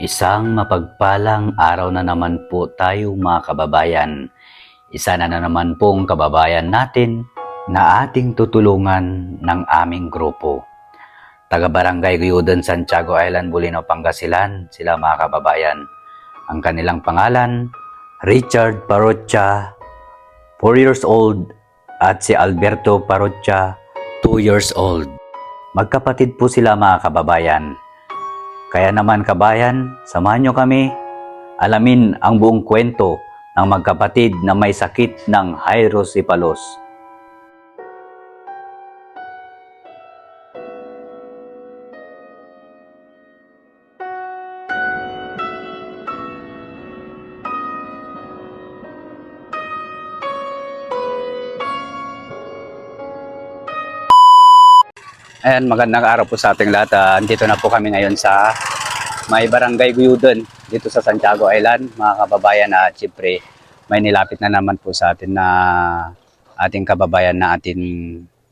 Isang mapagpalang araw na naman po tayo mga kababayan. Isa na naman pong kababayan natin na ating tutulungan ng aming grupo. Taga-Barangay Guyudan, Santiago Island, Bulinaw, Pangasinan, sila mga kababayan. Ang kanilang pangalan, Richard Parrocha, 4 years old, at si Alberto Parrocha, 2 years old. Magkapatid po sila mga kababayan. Kaya naman kabayan, samahan nyo kami alamin ang buong kwento ng magkapatid na may sakit ng hydrocephalus. Ayan, magandang araw po sa ating lahat. Andito na po kami ngayon sa may Barangay Guyudan dito sa Santiago Island, mga kababayan. At siyempre may nilapit na naman po sa atin na ating kababayan na atin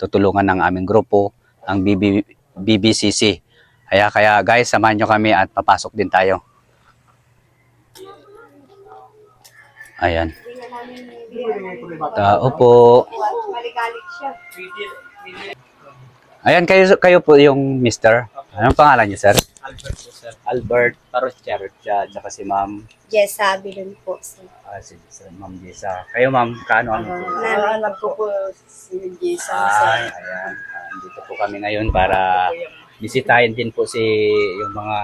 tutulungan ng aming grupo, ang BBCC. Kaya guys, samahan nyo kami at papasok din tayo. Ayan. Tao po. Ayan, kayo po yung mister. Anong pangalan niyo, sir? Albert po, sir. Albert Parrocha, at saka si ma'am. Jessa Bilon po, sir. Si ma'am Jessa. Kayo, ma'am, kaano po? Nanay ko po si Jessa, Ay, ayan. Dito po kami ngayon para bisitahin din po yung mga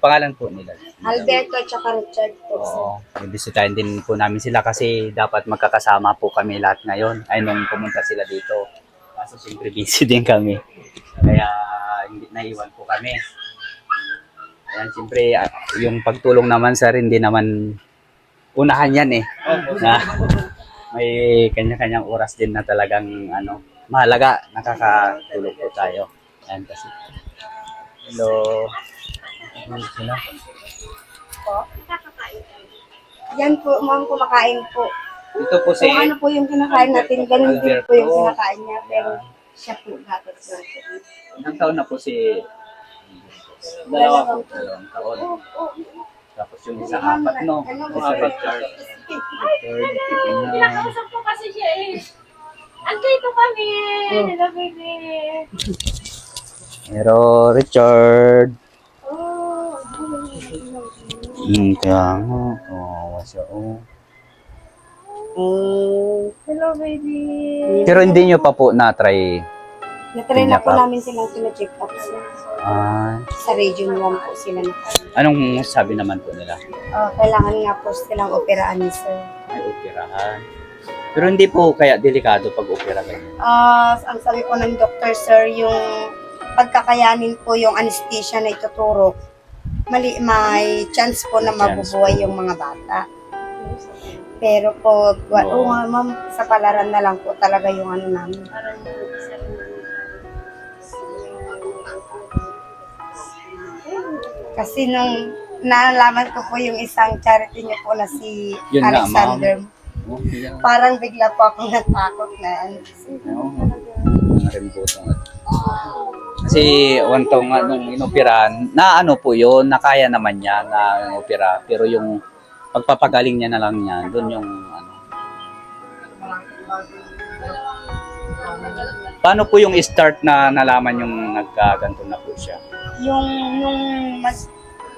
pangalan po nila. Alberto at saka Richard po, sir. Oo, bisitahin din po namin sila kasi dapat magkakasama po kami lahat ngayon. Ay, nung pumunta sila dito. Kaso siyempre busy din kami. Kaya hindi naiwan po kami. Ayan, siyempre yung pagtulong naman sir, hindi naman unahan yan eh. Na may kanya-kanyang oras din na talagang mahalaga, nakakatulong po tayo. Ayan kasi. Hello. Sila. Po, yan po, ma'am, kumakain po. Ito po si Kung ano po yung kinakain natin, ganun din po yung kinakain niya. Pero siya po dapat natin. ilang taon na po si Dalawa po. 2 taon. Tapos yung isa 4, no? Isa Richard. Pinakausap ko kasi siya eh. Andito kami. Nila baby. Pero Richard. Oh, Kaya nga. Kawawa siya. hello, baby. Pero hindi nyo pa po na-try. Natry na po Check up. namin silang pina-check up, sir. Ah, Sa Region 1 po sila na. anong sabi naman po nila? Kailangan nga po silang operaan ni sir. Ay, operahan. Pero hindi po kaya delikado pag opera ganyan. Ang sabi po ng doctor, sir, yung pagkakayanin po yung anesthesia na ituturo, may chance po na mabubuhay yung mga bata. Pero po, ma'am, sa palaran na lang po talaga yung namin. Kasi nung nalaman ko po yung isang charity niyo po na si Yun nga, Alexander, parang bigla po akong natakot na. Kasi wantong nung inoperahan, na po yun, nakaya naman niya na opera. Pero yung pagpapagaling niya na lang niya, doon yung Paano po yung start na nalaman yung nagkaganto na po siya? Yung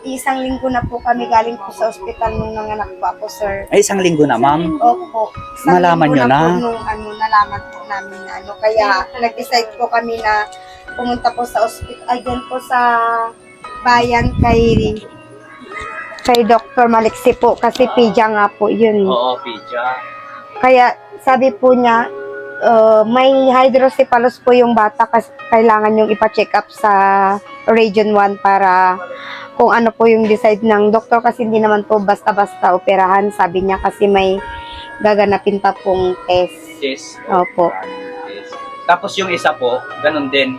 isang linggo na po kami galing po sa ospital nung nanganak po ako, sir. Ay, 1 linggo na, ma'am? Opo. Isang Nalaman linggo nyo na? Po nung nalaman po namin na Kaya nag-decide po kami na pumunta po sa ospital, ay dyan po sa bayan kay Dr. Maliksi po kasi pidya nga po yun. Oo, pidya. Kaya sabi po niya, may hydrocephalus po yung bata kasi kailangan yung ipa-check up sa Region 1 para kung ano po yung decide ng doktor kasi hindi naman po basta-basta operahan. Sabi niya kasi may gaganapin pa pong test. Yes. Opo. Yes. Tapos yung isa po, ganun din.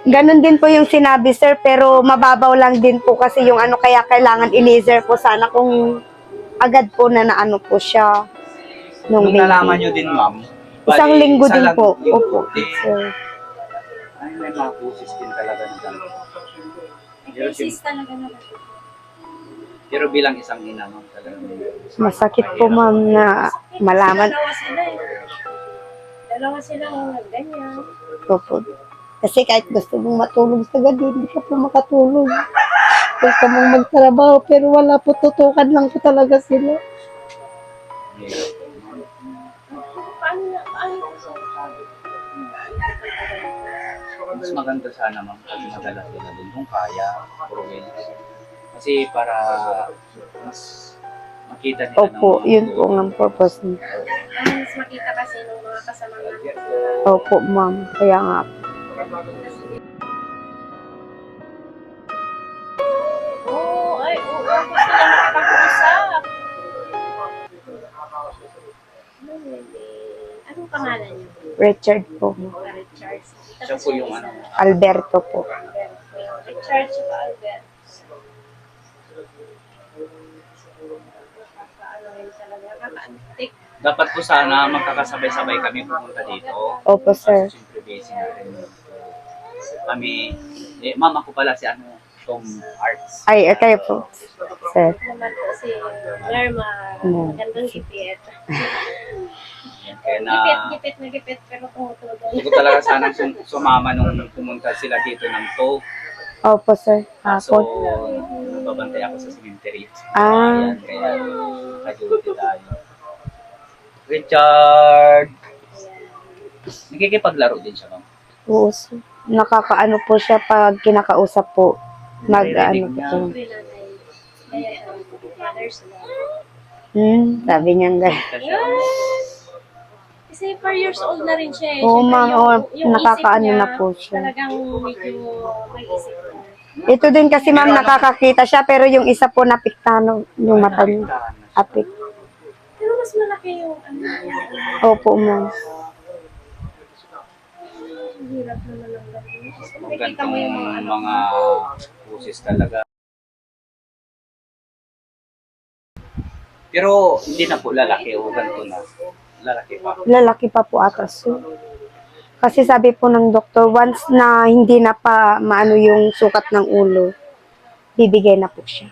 Ganun din po yung sinabi, sir, pero mababaw lang din po kasi yung kaya kailangan i-laser po sana kung agad po na naano po siya. Nung baby. nalaman nyo din, ma'am, Isang linggo din lang- po. linggo Opo. din. Sir. Ay, may mga busis din talaga na gano'n. Basis talaga naman. Pero bilang isang ina, ma'am, talagang Masakit po, ma'am, na malaman. Dalawa sila ganyan. Opo. Kasi kahit gusto mong matulog sa gabi, hindi ka po makatulog. Gusto mong magtrabaho, pero wala po, tutukan lang po talaga sila. Paano mas maganda sana, ma'am, pag madala sila doon kung kaya, province. Kasi para mas makita nila Opo, yun po ang purpose niya. mas makita kasi ng mga kasama natin. Opo, ma'am. Kaya nga. Oo, gusto na makapag-usap. Anong pangalan niyo? Richard po. Richard. siya po yung ano. Alberto po. Richard sa Albert. Dapat po sana magkakasabay-sabay kami pumunta dito. Opo, sir. Kasi siyempre busy na rin. Kami, ma'am, ako pala si ano, Tom Arts. Ay, kayo po. Sir. Naman po si Lerma. Magandang gipit. Yan, kaya na, Gipit pero tumutuloy. gusto ko talaga sana sumama nung pumunta sila dito ng TOE. Opo, sir. So, Hapon. babantay ako sa cemetery. Ah. Ayan, kaya nag-duty tayo. Richard! Nakikipaglaro din siya, ma'am. Oo, sir. Nakakaano po siya pag kinakausap po. Mag-ano po. Sabi niya nga. Kasi 4 years old na rin siya eh. Oo, Siyempre, ma'am. Oo, yung nakakaano isip niya, na po siya. Talagang medyo may isip na. Ito din kasi, ma'am, nakakakita siya, pero yung isa po napiktano yung mata niya. Apik. Pero mas malaki yung ano niya. Opo, ma'am. Ang hirap naman ng gano'n. Kung Nakikita mo yung mga gantong mga pusis talaga. Pero hindi na po lalaki o ganito na. Lalaki pa. Lalaki pa po ata, sir. Kasi sabi po ng doktor, once na hindi na pa maano yung sukat ng ulo, bibigay na po siya.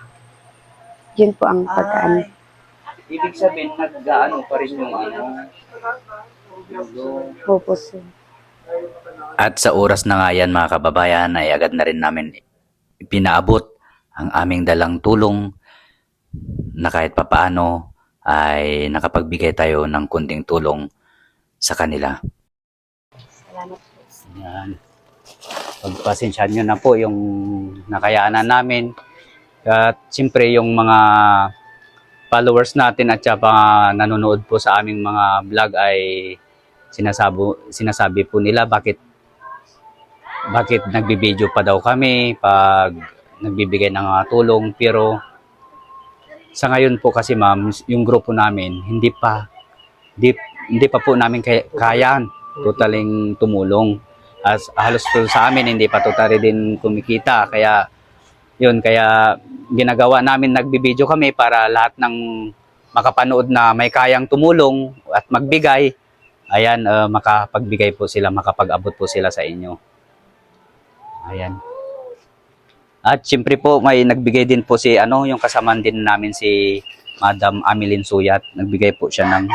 Yun po ang pagkaano. Ibig sabihin, nag-gaano pa rin yung ano. Yung Opo, sir. At sa oras na nga yan mga kababayan ay agad na rin namin pinaabot ang aming dalang tulong na kahit papaano ay nakapagbigay tayo ng kunting tulong sa kanila. Salamat po. Yan. Pagpasensyahan nyo na po yung nakayanan namin. At siyempre yung mga followers natin at saka nanonood po sa aming mga vlog ay sinasabi po nila bakit nagbibideo pa daw kami pag nagbibigay ng mga tulong, pero sa ngayon po kasi ma'am, yung grupo namin hindi pa po namin kayaan totaling tumulong. As halos po sa amin hindi pa totally din kumikita, kaya ginagawa namin, nagbibideo kami para lahat ng makapanood na may kayang tumulong at magbigay, ayan, makapagbigay po sila, makapag-abot po sila sa inyo. Ayan. At siyempre po, may nagbigay din po si, yung kasamaan din namin si Madam Amilin Suyat. Nagbigay po siya ng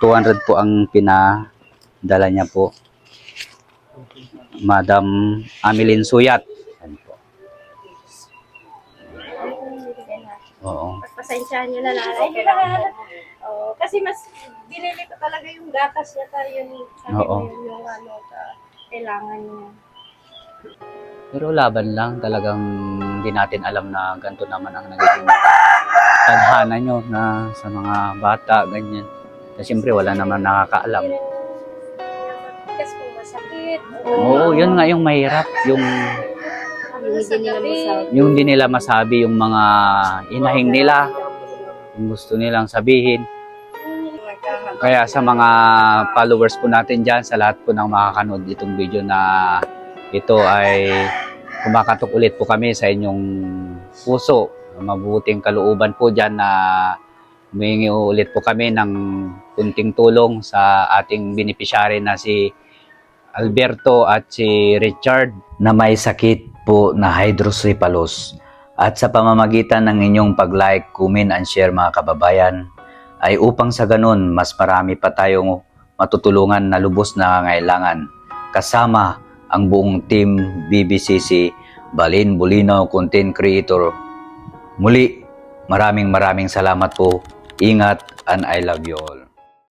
200 po ang pinadala niya po. Madam Amilin Suyat. Ayan po. Oo. Pasensyahan nyo na nanay. Kasi mas binili ko talaga yung gatas niya tayo ni sabi Oo. ko yung ano kailangan niya. Pero laban lang, talagang hindi natin alam na ganito naman ang nagiging tadhana nyo na sa mga bata, ganyan. Kasi siyempre wala naman nakakaalam. Kasi kung masakit. Oo, yun nga yung mahirap, yung hindi nila masabi yung mga inahing nila, yung gusto nilang sabihin. Kaya sa mga followers po natin dyan, sa lahat po ng makakanood itong video na ito, ay kumakatok ulit po kami sa inyong puso. Mabuting kalooban po dyan na humingi ulit po kami ng kunting tulong sa ating beneficiary na si Alberto at si Richard na may sakit po na hydrocephalus. At sa pamamagitan ng inyong pag-like, comment, and share mga kababayan, ay upang sa ganun mas marami pa tayong matutulungan na lubos na nangangailangan kasama ang buong team BBCC Balin Bulinaw Content Creator. Muli, maraming salamat po. Ingat and I love you all.